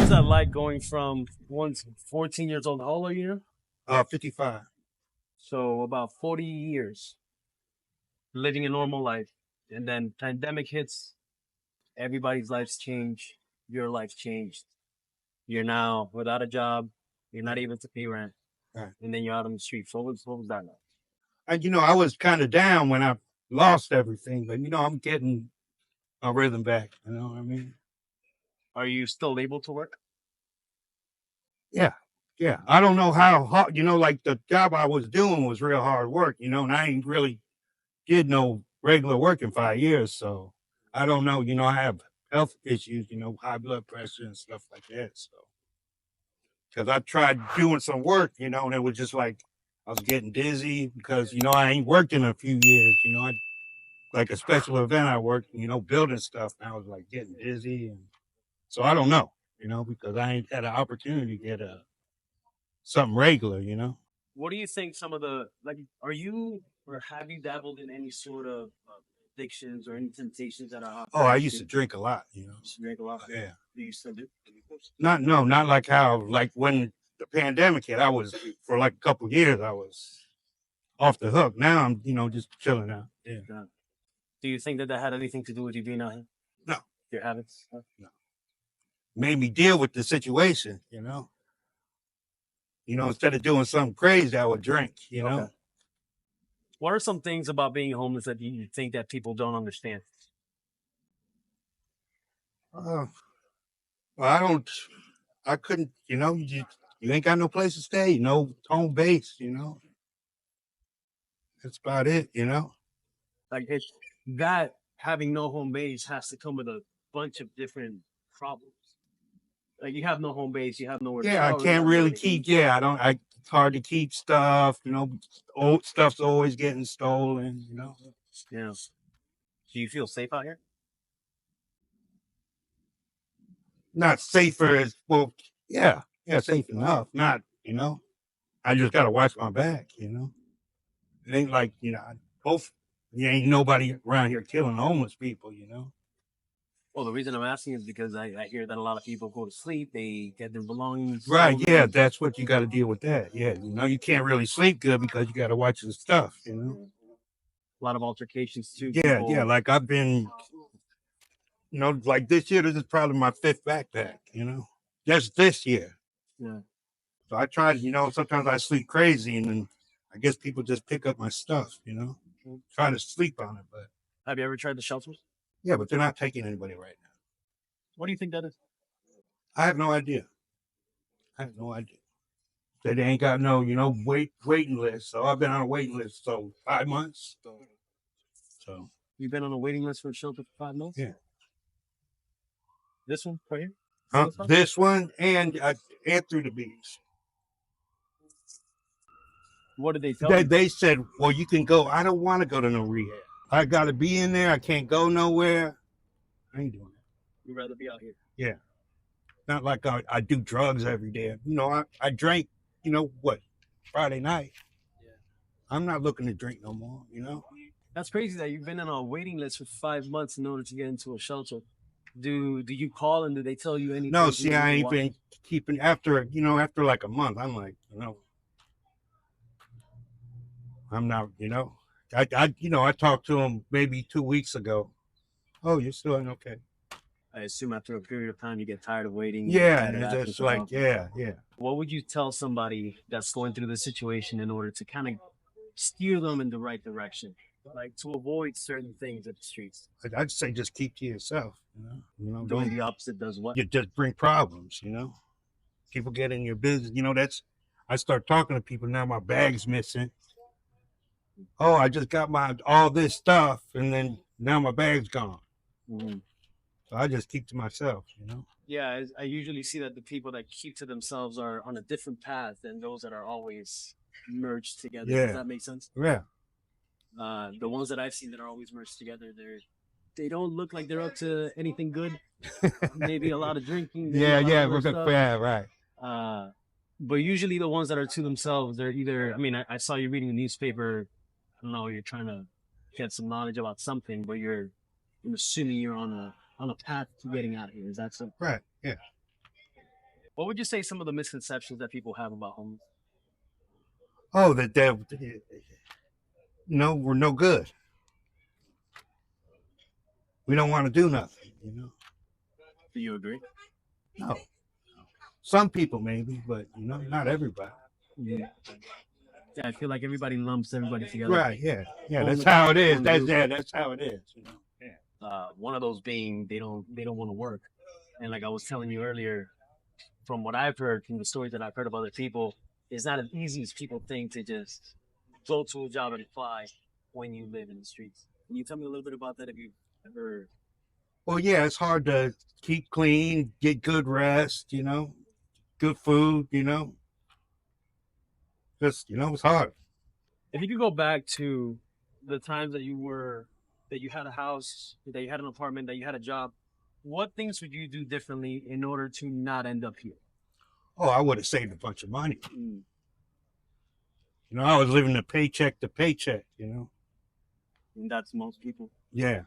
What's that like going from once 14 years old? How old are you now? 55. So about 40 years living a normal life, and then pandemic hits. Everybody's lives change. Your life changed. You're now without a job. You're not able to pay rent, Right. and then you're out on the street. So what was that like? I was kind of down when I lost everything, but I'm getting my rhythm back. You know what I mean? Are you still able to work? Yeah. Yeah. I don't know how hard, like the job I was doing was real hard work, and I ain't really did no regular work in 5 years. So I don't know. I have health issues, high blood pressure and stuff like that. So, because I tried doing some work, and it was just like I was getting dizzy because, I ain't worked in a few years. I like a special event I worked, building stuff. And I was like getting dizzy. And so I don't know, because I ain't had an opportunity to get something regular. What do you think some of the like? Are you or have you dabbled in any sort of addictions or any temptations that are Oh, I used to drink a lot. to drink a lot? Yeah. Do you still do? Not like how, like when the pandemic hit, I was, for like a couple of years, I was off the hook. Now I'm, just chilling out. Yeah. Yeah. Do you think that that had anything to do with you being out here? No, Your habits? no. Made me deal with the situation. Instead of doing something crazy, I would drink. Okay. What are some things about being homeless that you think that people don't understand? Uh, well, I couldn't, you ain't got no place to stay, no home base. That's about it. Like it, that having no home base has to come with a bunch of different problems. Like you have no home base, you have nowhere to Yeah, I shower, you can't have really nowhere to eat. keep, yeah, it's hard to keep stuff. Old stuff's always getting stolen. Yeah. Do you feel safe out here? Not safer as, well, yeah, safe enough. Not. I just got to watch my back. It ain't like, both, you ain't nobody around here killing homeless people. Well, the reason I'm asking is because I hear that a lot of people go to sleep, they get their belongings Right. Yeah. stolen. That's what you got to deal with that. Yeah. You can't really sleep good because you got to watch the stuff. A lot of altercations too. Yeah. Yeah. People, Like I've been, like this year, this is probably my fifth backpack. Just this year. yeah. So I try, sometimes I sleep crazy and then I guess people just pick up my stuff. Try to sleep on it, but Have you ever tried the shelters? yeah, but they're not taking anybody right now. What do you think that is? I have no idea. I have no idea. They ain't got no, waiting list. So I've been on a waiting list so 5 months. So You've been on a waiting list for a shelter for 5 months? yeah. This one right here? This one and through the beach. What did they tell They you? they said, well, you can go. I don't want to go to no rehab. I gotta be in there. I can't go nowhere. I ain't doing that. You'd rather be out here. Yeah. Not like I do drugs every day. I drank, what, Friday night. Yeah. I'm not looking to drink no more. That's crazy that you've been on a waiting list for 5 months in order to get into a shelter. Do you call and do they tell you No, anything? see, I ain't been keeping after like a month. I'm like, I'm not. I talked to him maybe 2 weeks ago. Oh, you're still in? Okay. I assume after a period of time you get tired of waiting. Yeah, and it's just like, yeah. What would you tell somebody that's going through this situation in order to kind of steer them in the right direction, like to avoid certain things at the streets? I'd say just keep to yourself. Doing Don't the opposite does what? you just bring problems. People get in your business. That's. I start talking to people now. My bag's missing. Oh, I just got all this stuff, and then now my bag's gone. Mhm. So I just keep to myself. Yeah, I usually see that the people that keep to themselves are on a different path than those that are always merged together. Yeah. Does that make sense? Yeah. The ones that I've seen that are always merged together, they don't look like they're up to anything good. Maybe a lot of drinking. maybe a lot of other stuff. Yeah, right. But usually the ones that are to themselves, they're either. I mean, I saw you reading the newspaper. I don't know. You're trying to get some knowledge about something, but I'm assuming you're on a path to getting out of here. Is that so? Right. Yeah. What would you say some of the misconceptions that people have about homeless? Oh, that they, we're no good. We don't want to do nothing. Do you agree? No. Some people maybe, but not everybody. Yeah. Yeah, I feel like everybody lumps everybody together. Right? Yeah. That's how it is. That's how it is. Yeah. One of those being they don't want to work, and like I was telling you earlier, from what I've heard, from the stories that I've heard of other people, it's not as easy as people think to just go to a job and apply when you live in the streets. Can you tell me a little bit about that? If you've ever Well, yeah, it's hard to keep clean, get good rest. Good food. Just it's hard. if you could go back to the times that you had a house, that you had an apartment, that you had a job, what things would you do differently in order to not end up here? Oh, I would have saved a bunch of money. I was living a paycheck to paycheck. And that's most people. Yeah,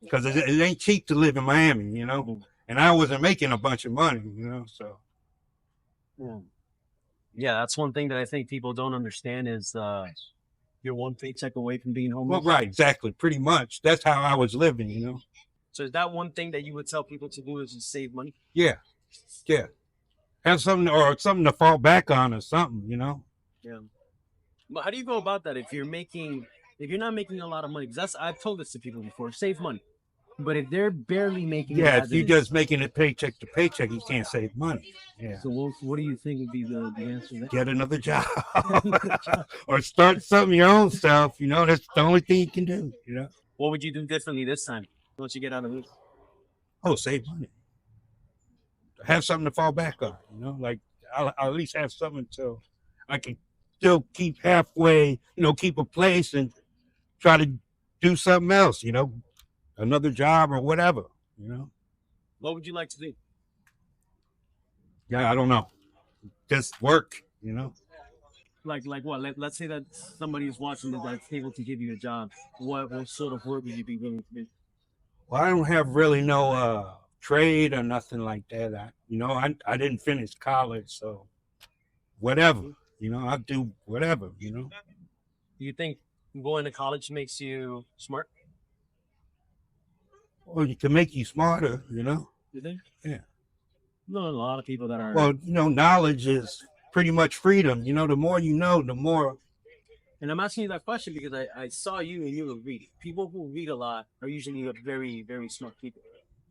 because it ain't cheap to live in Miami. And I wasn't making a bunch of money. So. Yeah, that's one thing that I think people don't understand is you're one paycheck away from being homeless. Well, right, exactly. Pretty much. That's how I was living. So is that one thing that you would tell people to do is just save money? Yeah. Yeah. Have something to fall back on or something. Yeah. But how do you go about that if you're not making a lot of money? Because I've told this to people before, save money. But if they're barely making if you're just making it paycheck to paycheck, you can't save money. Yeah. So what do you think would be the answer there? Get another job or start something your own self. That's the only thing you can do. What would you do differently this time once you get out of this? Oh, save money. Have something to fall back on. Like I'll at least have something so I can still keep halfway. Keep a place and try to do something else. Another job or whatever. What would you like to do? Yeah, I don't know. Just work. Like what? Let's say that somebody is watching that's able to give you a job. What sort of work would you be willing to do? Well, I don't have really no trade or nothing like that. I didn't finish college, so whatever. I do whatever. Do you think going to college makes you smart? Well, it can make you smarter. You think? Yeah. No, a lot of people that are. Well, knowledge is pretty much freedom. The more you know, the more. And I'm asking you that question because I saw you and you were reading. People who read a lot are usually very, very smart people.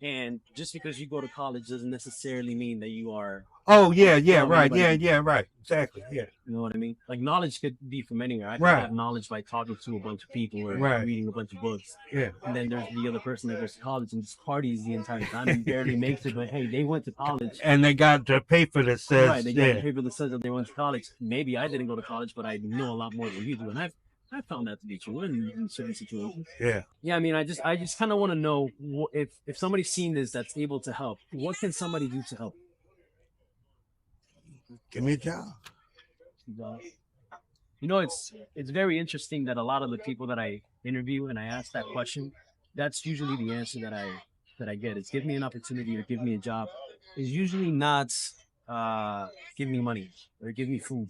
And just because you go to college doesn't necessarily mean that you are. Oh, yeah, right. Yeah, right. Exactly, yeah. You know what I mean? Like, knowledge could be from anywhere. I could have knowledge by talking to a bunch of people or reading a bunch of books. Yeah. And then there's the other person that goes to college and just parties the entire time and barely makes it. But, hey, they went to college. And they got the paper that says. Right, they got the paper that says that they went to college. Maybe I didn't go to college, but I know a lot more than you do. And I found that to be true in certain situations. Yeah. Yeah, I mean, I just kind of want to know if somebody's seen this that's able to help, what can somebody do to help? Give me a job. It's very interesting that a lot of the people that I interview and I ask that question, that's usually the answer that I get. It's give me an opportunity or give me a job. It's usually not give me money or give me food.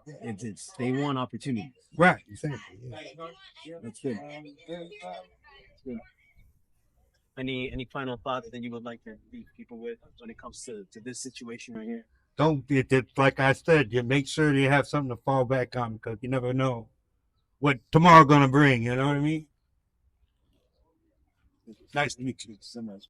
It's they want opportunity. Right, exactly. Yeah. That's good. Any final thoughts that you would like to leave people with when it comes to this situation right here? Don't get that. Like I said, you make sure you have something to fall back on because you never know what tomorrow gonna bring. You know what I mean? Nice to meet you so much.